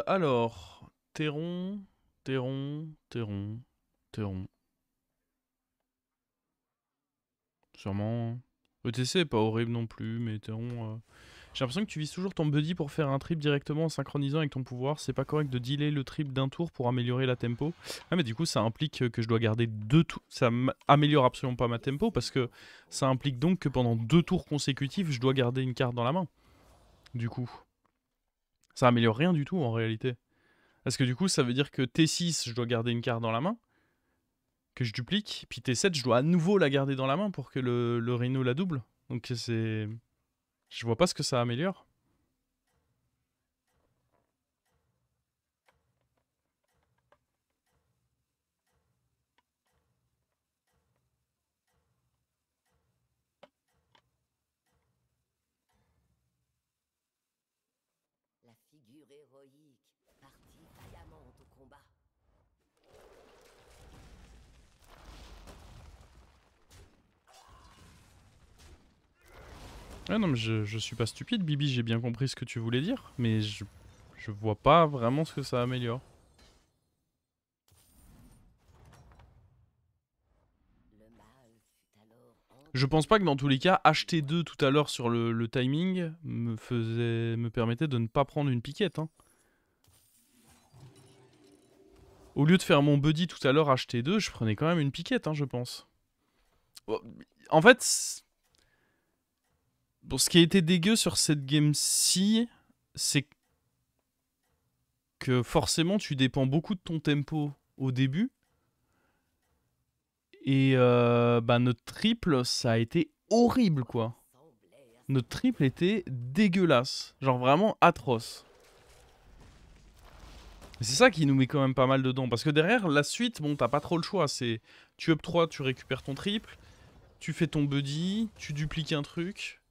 Alors, Théron, Théron, Théron, Théron. Sûrement. ETC est pas horrible non plus, mais Théron. J'ai l'impression que tu vises toujours ton buddy pour faire un trip directement en synchronisant avec ton pouvoir. C'est pas correct de dealer le trip d'un tour pour améliorer la tempo. Ah, mais du coup, ça implique que je dois garder 2 tours. Ça améliore absolument pas ma tempo parce que ça implique donc que pendant 2 tours consécutifs, je dois garder une carte dans la main. Du coup, ça améliore rien du tout en réalité. Parce que du coup, ça veut dire que T6, je dois garder une carte dans la main, que je duplique, puis T7, je dois à nouveau la garder dans la main pour que le Rhino la double. Donc c'est... Je vois pas ce que ça améliore. La figure héroïque partit vaillamment au combat. Ah non, mais je suis pas stupide, Bibi, j'ai bien compris ce que tu voulais dire, mais je vois pas vraiment ce que ça améliore. Le mal fut alors Je pense enterré pas que dans dans tous les cas, l'obscur. HT2 tout à l'heure sur le timing me permettait de ne pas prendre une piquette. Hein. Au lieu de faire mon buddy tout à l'heure HT2, je prenais quand même une piquette, hein, je pense. Bon, en fait, bon, ce qui a été dégueu sur cette game-ci, c'est que forcément tu dépends beaucoup de ton tempo au début. Et bah, notre triple, ça a été horrible, quoi. Ressemblait à Notre son triple ancêtre. était dégueulasse. Genre vraiment atroce. Et c'est ça qui nous met quand même pas mal dedans. Parce que derrière, la suite, bon, t'as pas trop le choix. C'est tu up 3, tu récupères ton triple. Tu fais ton buddy. Tu dupliques un truc.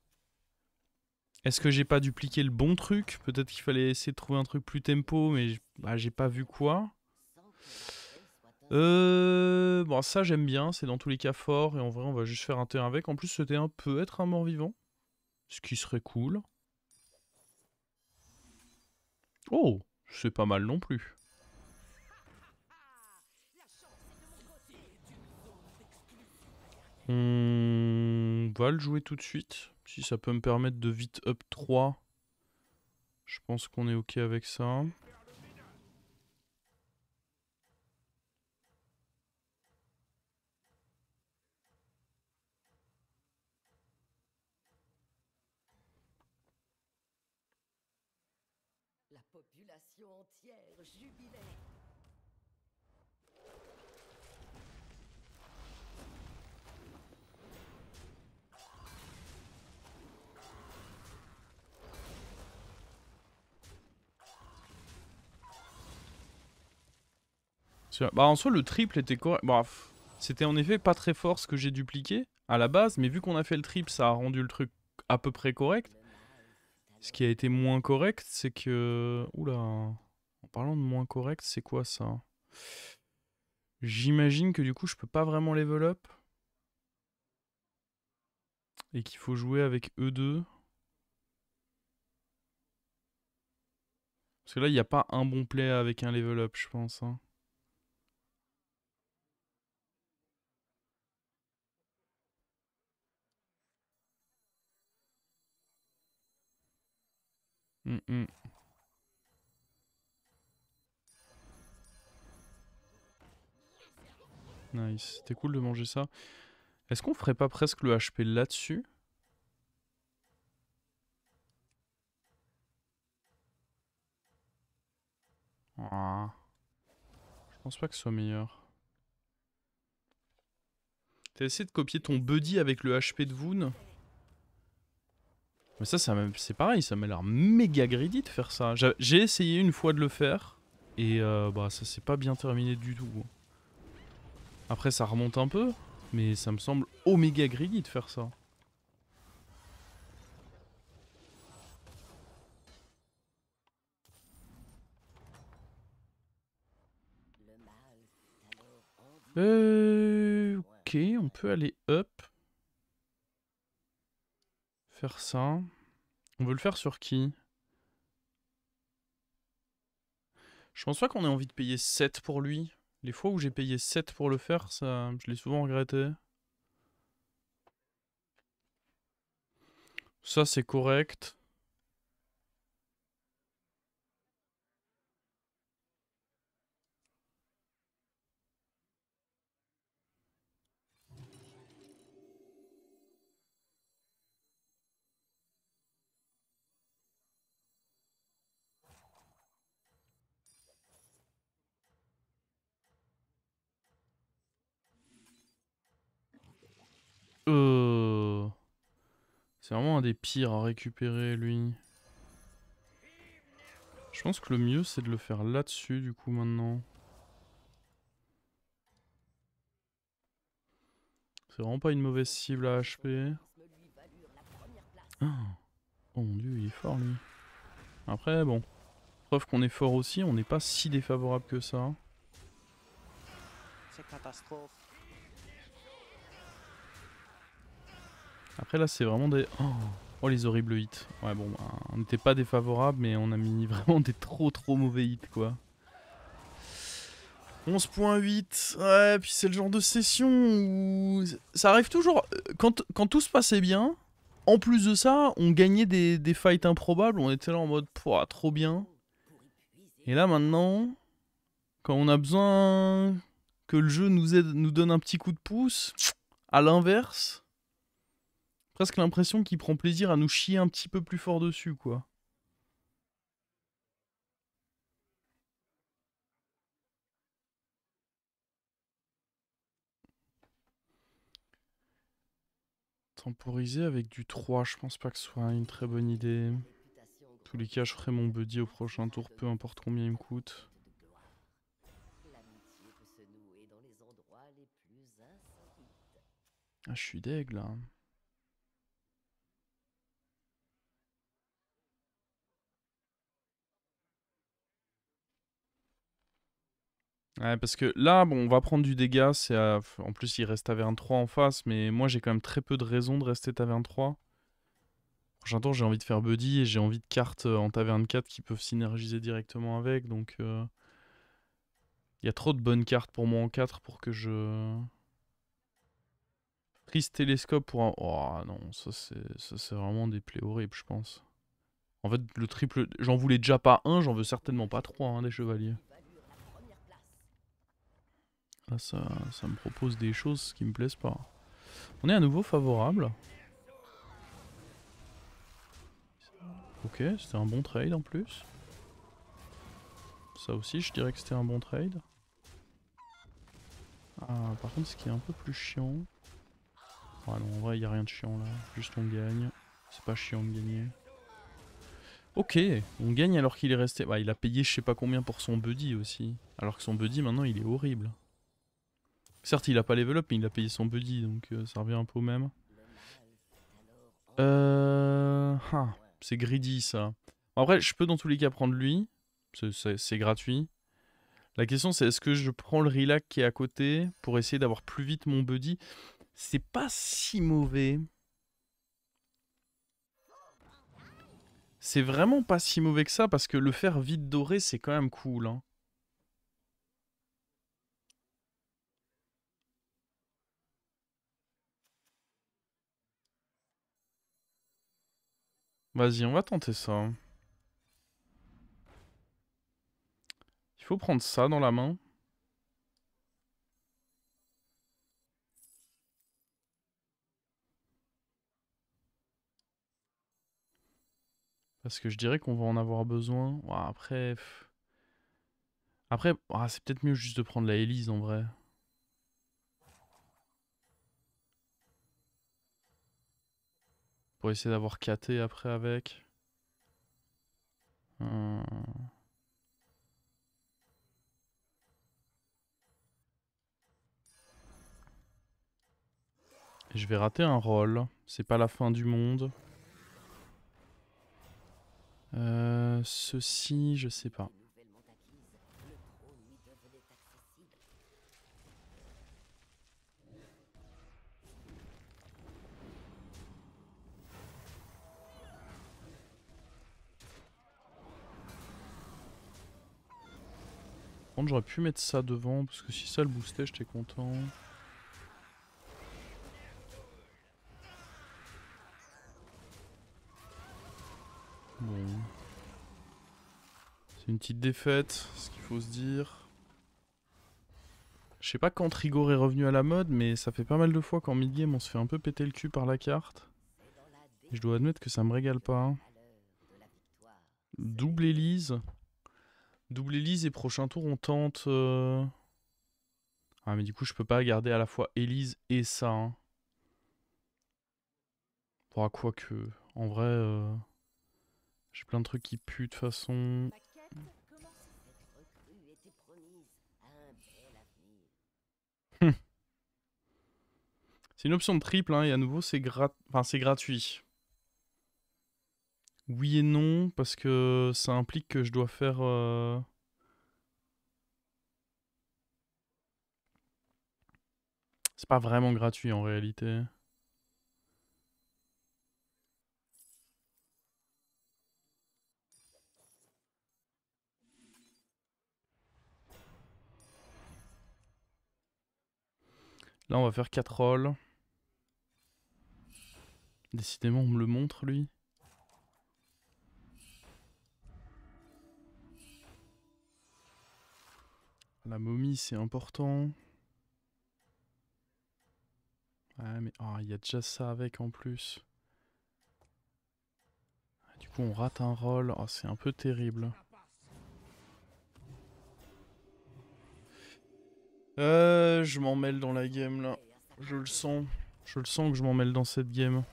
Est-ce que j'ai pas dupliqué le bon truc? Peut-être qu'il fallait essayer de trouver un truc plus tempo, mais bah, j'ai pas vu quoi. Sans que la paix soit instaurée. Bon, ça j'aime bien. C'est dans tous les cas fort. Et en vrai, on va juste faire un T1 avec. En plus, ce T1 peut être un mort-vivant. Ce qui serait cool. Oh, c'est pas mal non plus. On va le jouer tout de suite. Si ça peut me permettre de vite up 3. Je pense qu'on est ok avec ça. La population entière jubilait. Bah, en soi, le triple était correct. Bref, c'était en effet pas très fort ce que j'ai dupliqué à la base, mais vu qu'on a fait le triple, ça a rendu le truc à peu près correct. Le mal fut Ce qui alors a été moins enterré correct, dans c'est l'obscur. que... Oula. En parlant de moins correct, c'est quoi ça? J'imagine que du coup, je peux pas vraiment level up. Et qu'il faut jouer avec E2. Parce que là, il n'y a pas un bon play avec un level up, je pense. Hein. Mm, mm. Nice. C'était cool de manger ça. Est-ce qu'on ferait pas presque le HP là-dessus? Ah, je pense pas que ce soit meilleur. T'as essayé de copier ton buddy avec le HP de Voon? Mais ça c'est pareil, ça m'a l'air méga greedy de faire ça. J'ai essayé une fois de le faire. Et bah ça s'est pas bien terminé du tout. Après ça remonte un peu. Mais ça me semble oméga greedy de faire ça. Le mal fut alors environné de Ok, points on peut mortels. aller up. Faire ça. On veut le faire sur qui? Je pense pas qu'on ait envie de payer 7 pour lui. Les fois où j'ai payé 7 pour le faire, ça, je l'ai souvent regretté. Ça, c'est correct. Euh... C'est vraiment un des pires à récupérer, lui. Je pense que le mieux, c'est de le faire là-dessus, du coup, maintenant. C'est vraiment pas une mauvaise cible à HP. Ah. Oh mon dieu, il est fort, lui. Après, bon. Preuve qu'on est fort aussi, on n'est pas si défavorable que ça. C'est catastrophe. Après, là, c'est vraiment des... Oh. Oh, les horribles hits. Ouais, bon, bah, on n'était pas défavorable, mais on a mis vraiment des trop mauvais hits, quoi. 11.8. Ouais, puis c'est le genre de session où... Ça arrive toujours... Quand tout se passait bien, en plus de ça, on gagnait des fights improbables, on était là en mode, pouah, trop bien. Et là, maintenant, quand on a besoin que le jeu nous aide, nous donne un petit coup de pouce, à l'inverse... Presque l'impression qu'il prend plaisir à nous chier un petit peu plus fort dessus, quoi. Temporiser avec du 3, je pense pas que ce soit une très bonne idée. En tous les cas, je ferai mon buddy au prochain tour, peu importe combien il me coûte. Ah, je suis deg, là. Ouais, parce que là, bon, on va prendre du dégât. En plus, il reste taverne 3 en face, mais moi, j'ai quand même très peu de raisons de rester taverne 3. Prochain tour, j'ai envie de faire buddy et j'ai envie de cartes en taverne 4 qui peuvent synergiser directement avec, donc... Il y a trop de bonnes cartes pour moi en 4 pour que je... Prise télescope pour un... Oh non, ça c'est vraiment des plaies horribles, je pense. En fait, le triple... J'en voulais déjà pas un, j'en veux certainement pas trois, hein, des chevaliers. Là, ça me propose des choses qui me plaisent pas. On est à nouveau favorable. Ok, c'était un bon trade en plus. Ça aussi, je dirais que c'était un bon trade. Ah, par contre, ce qui est un peu plus chiant... Ouais, non, en vrai, il n'y a rien de chiant là. Juste on gagne. C'est pas chiant de gagner. Ok, on gagne alors qu'il est resté... Bah, il a payé je sais pas combien pour son buddy aussi. Alors que son buddy, maintenant, il est horrible. Certes, il a pas level up, mais il a payé son buddy, donc ça revient un peu au même. Ah, c'est greedy, ça. Après, je peux dans tous les cas prendre lui. C'est gratuit. La question, c'est est-ce que je prends le relax qui est à côté pour essayer d'avoir plus vite mon buddy? C'est pas si mauvais. C'est vraiment pas si mauvais que ça, parce que le faire vite doré, c'est quand même cool, hein. Vas-y, on va tenter ça. Il faut prendre ça dans la main. Parce que je dirais qu'on va en avoir besoin. Ouah, après... Après, c'est peut-être mieux juste de prendre la Élise en vrai. Pour essayer d'avoir KT après avec. Euh, Et je vais rater un rôle. C'est pas la fin du monde. Ceci, je sais pas. contre, j'aurais pu mettre ça devant, parce que si ça le boostait, j'étais content. Bon. C'est une petite défaite, ce qu'il faut se dire. Je sais pas quand Trigor est revenu à la mode, mais ça fait pas mal de fois qu'en mid-game on se fait un peu péter le cul par la carte. Et je dois admettre que ça me régale pas. Hein. Double Elise. Double Elise et prochain tour on tente... Ah mais du coup je peux pas garder à la fois Elise et ça. Hein. Pour quoi que... En vrai... J'ai plein de trucs qui puent de toute façon. C'est une option de triple, hein, et à nouveau c'est c'est gratuit. Oui et non, parce que ça implique que je dois faire... C'est pas vraiment gratuit en réalité. Là on va faire 4 rolls. Décidément on me le montre lui. La momie c'est important. Ouais mais il y a déjà ça avec en plus. Du coup on rate un roll, c'est un peu terrible. Je m'en mêle dans la game là. Je le sens. Je le sens que je m'en mêle dans cette game.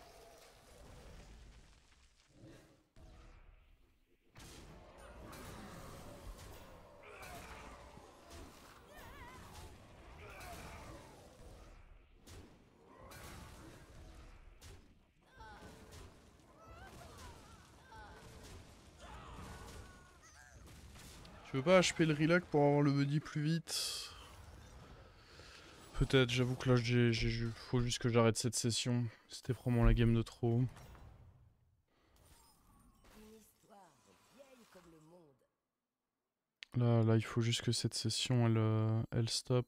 Tu veux pas HP le relax pour avoir le buddy plus vite? Peut-être, j'avoue que là, faut juste que j'arrête cette session. C'était probablement la game de trop. Là, il faut juste que cette session, elle stop.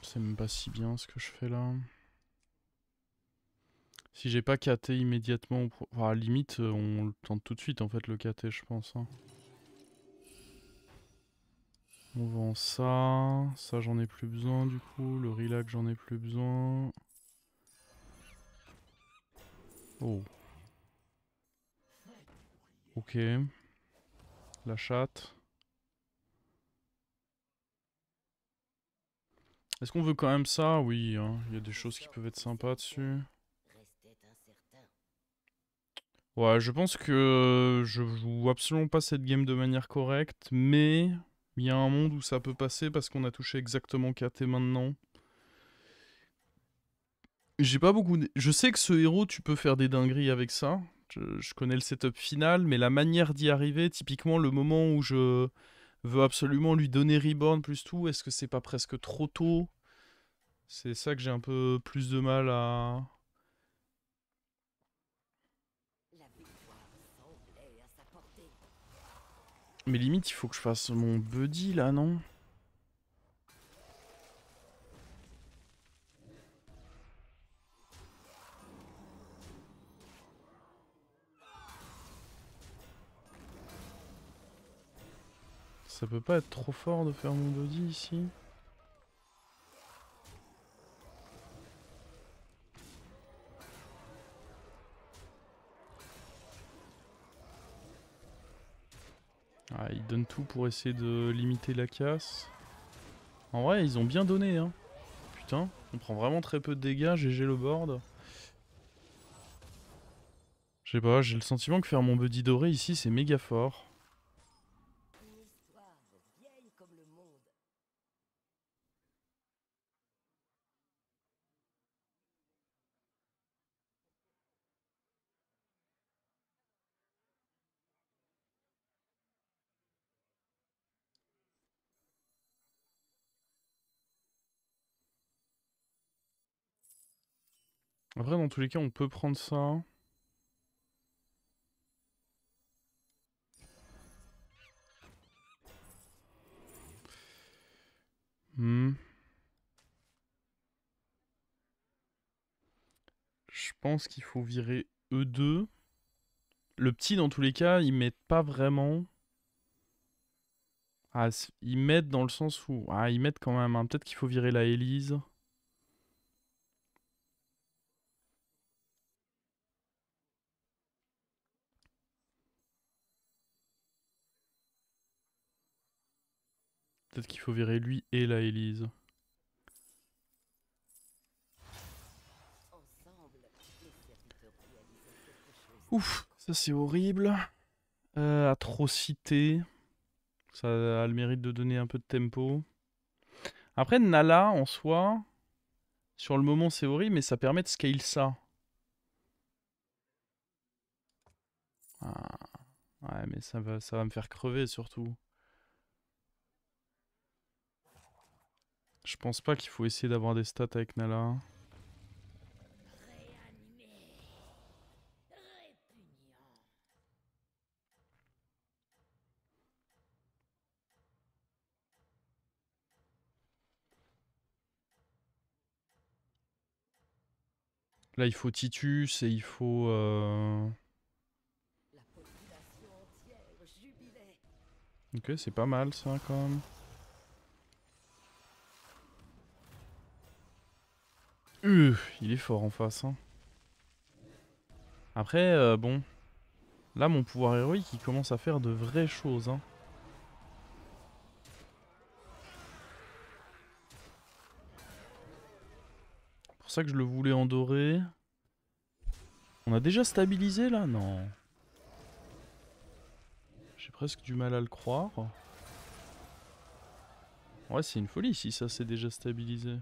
C'est même pas si bien ce que je fais là. Si j'ai pas KT immédiatement, à la limite, on le tente tout de suite en fait le KT, je pense. Hein. On vend ça. Ça, j'en ai plus besoin du coup. Le relax, j'en ai plus besoin. Oh. Ok. La chatte. Est-ce qu'on veut quand même ça? Oui, hein. Il y a des choses qui peuvent être sympas dessus. Ouais, je pense que je joue absolument pas cette game de manière correcte, mais il y a un monde où ça peut passer parce qu'on a touché exactement KT maintenant. J'ai pas beaucoup... Je sais que ce héros, tu peux faire des dingueries avec ça. Je connais le setup final, mais la manière d'y arriver, typiquement le moment où je veux absolument lui donner Reborn plus tout, est-ce que c'est pas presque trop tôt? C'est ça que j'ai un peu plus de mal à... Mais limite, il faut que je fasse mon buddy là, non? Ça peut pas être trop fort de faire mon buddy ici? Ah, ils donnent tout pour essayer de limiter la casse. En vrai, ils ont bien donné, hein. Putain, on prend vraiment très peu de dégâts, GG le board. Je sais pas, j'ai le sentiment que faire mon buddy doré ici, c'est méga fort. Après, dans tous les cas, on peut prendre ça. Hmm. Je pense qu'il faut virer E2. Le petit, dans tous les cas, ils m'aident pas vraiment. Ah, ils m'aident dans le sens où... Ah, ils m'aident quand même, hein. Peut-être qu'il faut virer la Élise. Peut-être qu'il faut virer lui et la Élise. Ouf, ça c'est horrible. Atrocité. Ça a le mérite de donner un peu de tempo. Après, Nala, en soi, sur le moment c'est horrible, mais ça permet de scale ça. Ah, ouais, mais ça va me faire crever surtout. Je pense pas qu'il faut essayer d'avoir des stats avec Nala. Là, il faut Titus et il faut... Ok, c'est pas mal ça quand même. Il est fort en face. Hein. Après, bon. Là, mon pouvoir héroïque, il commence à faire de vraies choses. Hein. C'est pour ça que je le voulais en doré. On a déjà stabilisé là? Non. J'ai presque du mal à le croire. Ouais, c'est une folie si ça s'est déjà stabilisé.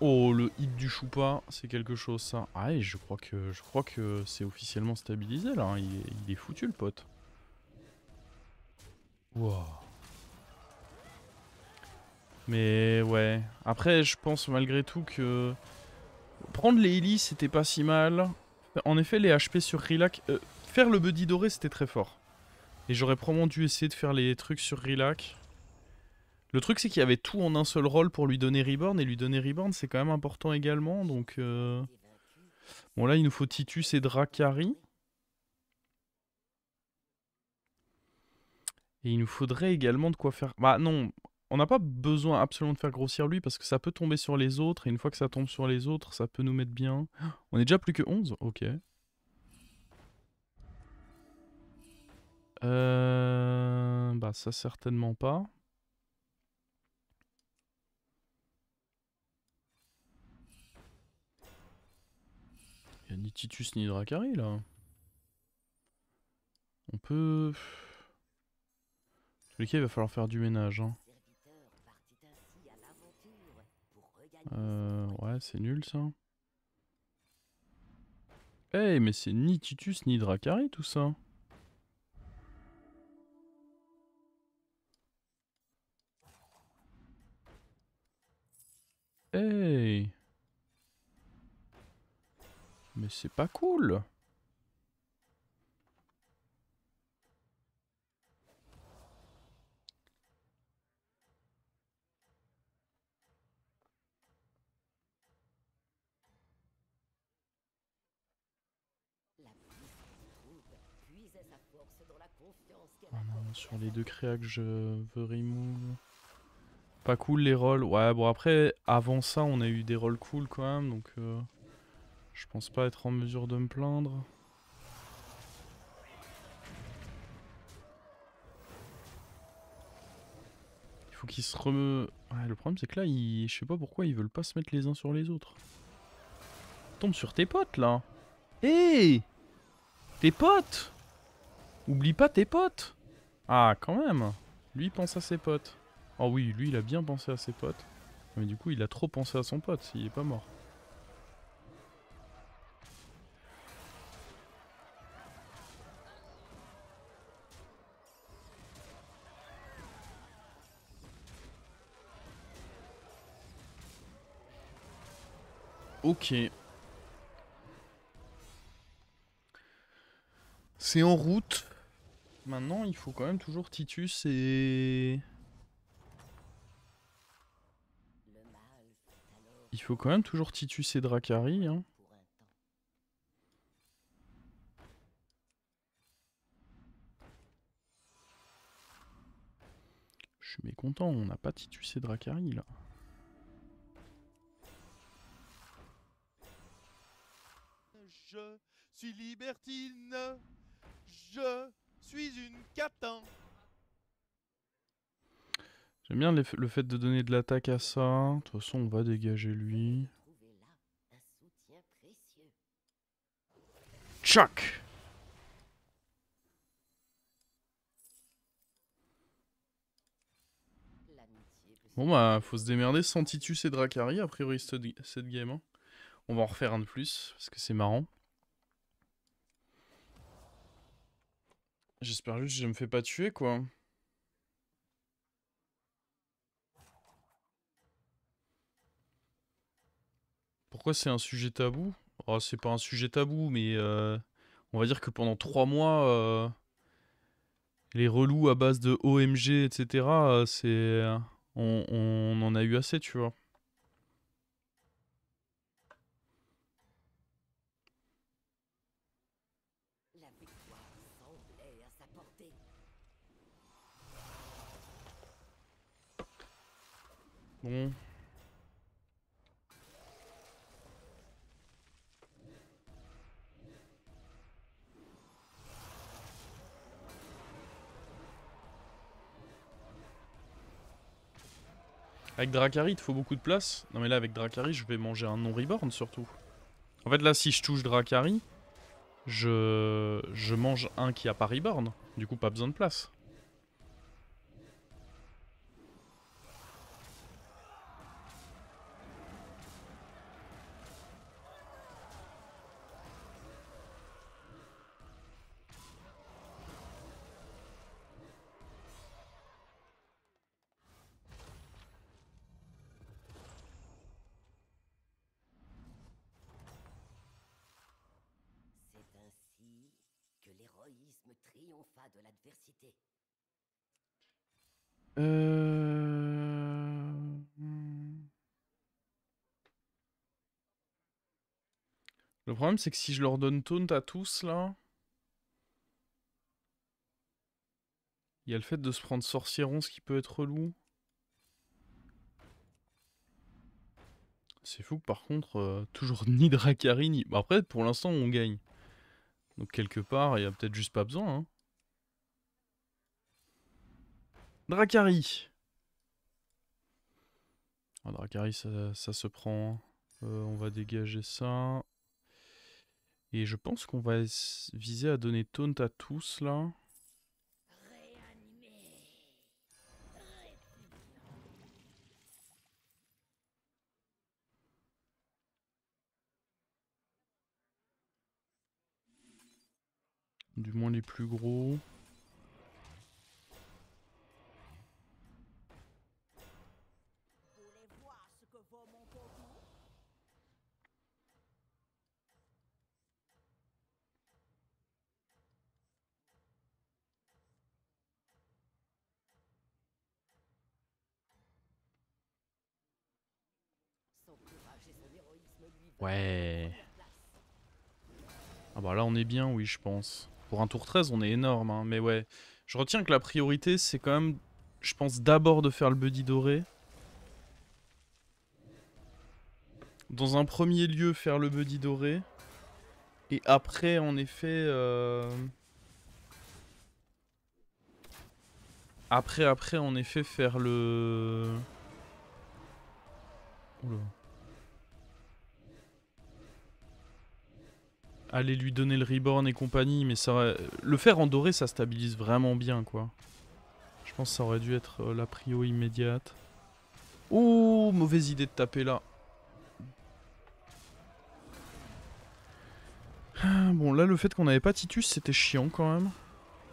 Oh, le hit du choupa, c'est quelque chose ça. Ah, et je crois que c'est officiellement stabilisé là. Hein. Il est foutu le pote. Wow. Mais ouais. Après, je pense malgré tout que prendre les hélis, c'était pas si mal. En effet, les HP sur Rilac, faire le buddy doré, c'était très fort. Et j'aurais probablement dû essayer de faire les trucs sur Rilac. Le truc, c'est qu'il y avait tout en un seul rôle pour lui donner Reborn. Et lui donner Reborn, c'est quand même important également. Donc, bon, là, il nous faut Titus et Dracari. Et il nous faudrait également de quoi faire... Bah non, on n'a pas besoin absolument de faire grossir lui parce que ça peut tomber sur les autres. Et une fois que ça tombe sur les autres, ça peut nous mettre bien. On est déjà plus que 11. Ok. Bah ça certainement pas. Il n'y a ni Titus ni Dracari là. On peut... Tous les cas, il va falloir faire du ménage. Hein. Ouais, c'est nul ça. Eh, hey, mais c'est ni Titus ni Dracari tout ça. Hey, mais c'est pas cool. Oh non, sur les deux créas que je veux remove. Pas cool les rolls. Ouais, bon après, avant ça, on a eu des rolls cool quand même, donc je pense pas être en mesure de me plaindre. Il faut qu'ils se reme... Ouais, le problème c'est que là, je sais pas pourquoi ils veulent pas se mettre les uns sur les autres. Tombe sur tes potes là. Hé hey, tes potes. Oublie pas tes potes. Ah, quand même. Lui pense à ses potes. Oh oui, lui il a bien pensé à ses potes. Mais du coup, il a trop pensé à son pote s'il est pas mort. Ok. C'est en route. Maintenant, il faut quand même toujours Titus et... Le mal fut alors Il faut quand même toujours Titus et Dracari, hein. pour un temps. Je suis mécontent, on n'a pas Titus et Dracari, là. Je suis libertine, je suis une catin. J'aime bien le fait de donner de l'attaque à ça. De toute façon, on va dégager lui. Trouvez là un soutien précieux. Tchac! L'amitié peut Bon bah, faut se démerder sans Titus et Dracari, a priori, cette game. Hein. On va en refaire un de plus, parce que c'est marrant. J'espère juste que je me fais pas tuer, quoi. Pourquoi c'est un sujet tabou? Oh, c'est pas un sujet tabou, mais on va dire que pendant 3 mois, les relous à base de OMG, etc., c'est... on en a eu assez, tu vois. La victoire semblait à sa portée. Bon. Avec Dracari, il te faut beaucoup de place. Non mais là, avec Dracari, je vais manger un non-reborn, surtout. En fait, là, si je touche Dracari, je mange un qui a pas reborn. Du coup, pas besoin de place. C'est ainsi que l'héroïsme triompha de l'adversité. Le problème, c'est que si je leur donne taunt à tous, là... Il y a le fait de se prendre sorcieron, ce qui peut être relou. C'est fou que par contre, toujours ni Dracari, ni... Bah, après, pour l'instant, on gagne. Donc quelque part, il y a peut-être juste pas besoin. Hein. Dracari. Ah, Dracari, ça se prend. On va dégager ça. Et je pense qu'on va viser à donner taunt à tous, là. Du moins les plus gros. Voulez voir ce que vaut mon poteau? Son courage et son héroïsme lui valent Ouais. la première place. Ah bah là, on est bien, oui, je pense. Pour un tour 13, on est énorme, hein. Mais ouais. Je retiens que la priorité, c'est quand même... Je pense d'abord de faire le buddy doré. Dans un premier lieu, faire le buddy doré. Et après, en effet... Après, en effet, faire le... Oula. Aller lui donner le reborn et compagnie, mais ça... Le faire en doré, ça stabilise vraiment bien, quoi. Je pense que ça aurait dû être la prio immédiate. Oh, mauvaise idée de taper là. Bon, là, le fait qu'on n'avait pas Titus, c'était chiant quand même.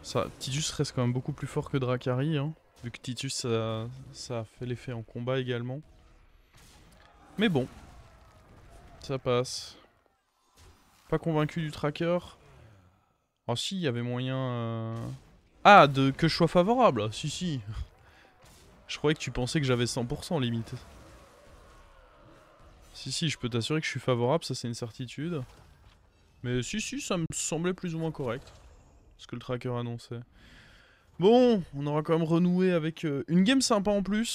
Ça, Titus reste quand même beaucoup plus fort que Dracari, hein, vu que Titus, ça a fait l'effet en combat également. Mais bon. Ça passe. Pas convaincu du tracker. Oh si, il y avait moyen... Ah, que je sois favorable. Si, si. Je croyais que tu pensais que j'avais 100% limite. Si, si, je peux t'assurer que je suis favorable, ça c'est une certitude. Mais si, si, ça me semblait plus ou moins correct. Ce que le tracker annonçait. Bon, on aura quand même renoué avec une game sympa en plus.